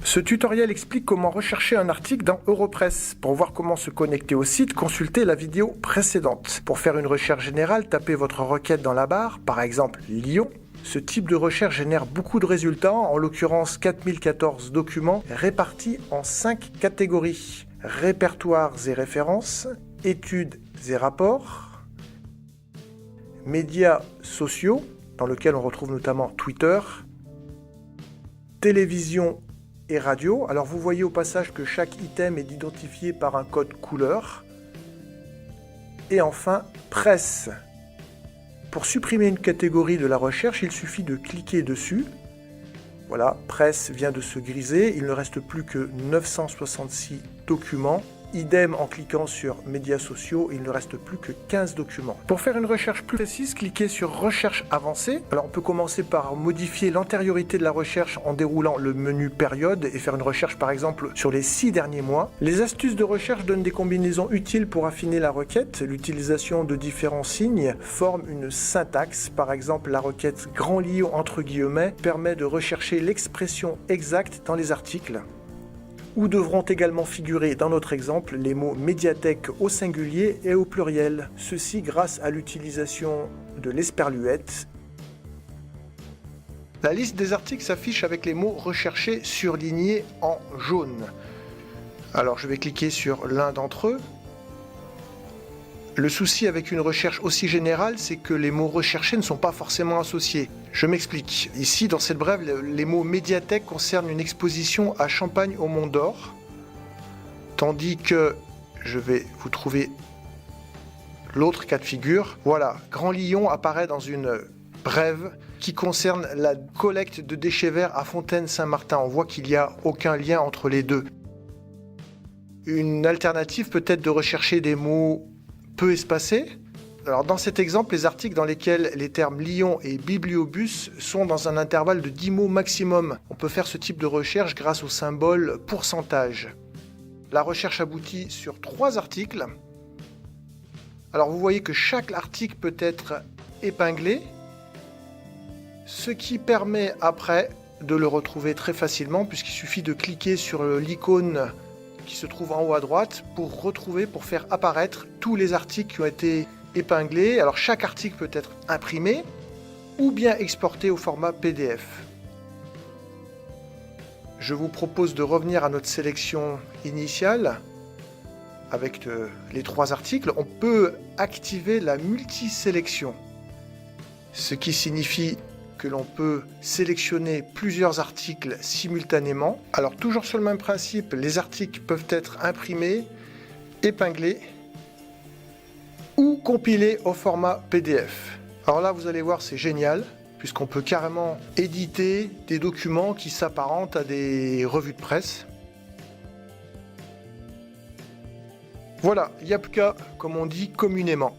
Ce tutoriel explique comment rechercher un article dans Europress. Pour voir comment se connecter au site, consultez la vidéo précédente. Pour faire une recherche générale, tapez votre requête dans la barre, par exemple Lyon. Ce type de recherche génère beaucoup de résultats, en l'occurrence 4014 documents répartis en 5 catégories. Répertoires et références, études et rapports, médias sociaux, dans lesquels on retrouve notamment Twitter, télévision et radio. Alors vous voyez au passage que chaque item est identifié par un code couleur. Et enfin, presse. Pour supprimer une catégorie de la recherche, il suffit de cliquer dessus. Voilà, presse vient de se griser, il ne reste plus que 966 documents. Idem en cliquant sur médias sociaux, il ne reste plus que 15 documents. Pour faire une recherche plus précise, cliquez sur recherche avancée. Alors on peut commencer par modifier l'antériorité de la recherche en déroulant le menu période et faire une recherche par exemple sur les 6 derniers mois. Les astuces de recherche donnent des combinaisons utiles pour affiner la requête. L'utilisation de différents signes forme une syntaxe. Par exemple, la requête grand Lyon entre guillemets permet de rechercher l'expression exacte dans les articles. Où devront également figurer dans notre exemple les mots médiathèque au singulier et au pluriel. Ceci grâce à l'utilisation de l'esperluette. La liste des articles s'affiche avec les mots recherchés surlignés en jaune. Alors je vais cliquer sur l'un d'entre eux. Le souci avec une recherche aussi générale, c'est que les mots recherchés ne sont pas forcément associés. Je m'explique. Ici, dans cette brève, les mots médiathèque concernent une exposition à Champagne au Mont d'Or, tandis que je vais vous trouver l'autre cas de figure. Voilà, Grand Lyon apparaît dans une brève qui concerne la collecte de déchets verts à Fontaine-Saint-Martin. On voit qu'il n'y a aucun lien entre les deux. Une alternative peut être de rechercher des mots peu espacés. Alors dans cet exemple, les articles dans lesquels les termes Lyon et bibliobus sont dans un intervalle de 10 mots maximum. On peut faire ce type de recherche grâce au symbole pourcentage. La recherche aboutit sur 3 articles. Alors vous voyez que chaque article peut être épinglé, ce qui permet après de le retrouver très facilement puisqu'il suffit de cliquer sur l'icône qui se trouve en haut à droite pour faire apparaître tous les articles qui ont été épinglés. Alors chaque article peut être imprimé ou bien exporté au format PDF. Je vous propose de revenir à notre sélection initiale avec les 3 articles. On peut activer la multisélection, ce qui signifie que l'on peut sélectionner plusieurs articles simultanément. Alors toujours sur le même principe, les articles peuvent être imprimés, épinglés ou compilés au format PDF. Alors là, vous allez voir, c'est génial, puisqu'on peut carrément éditer des documents qui s'apparentent à des revues de presse. Voilà, Yapka, comme on dit communément.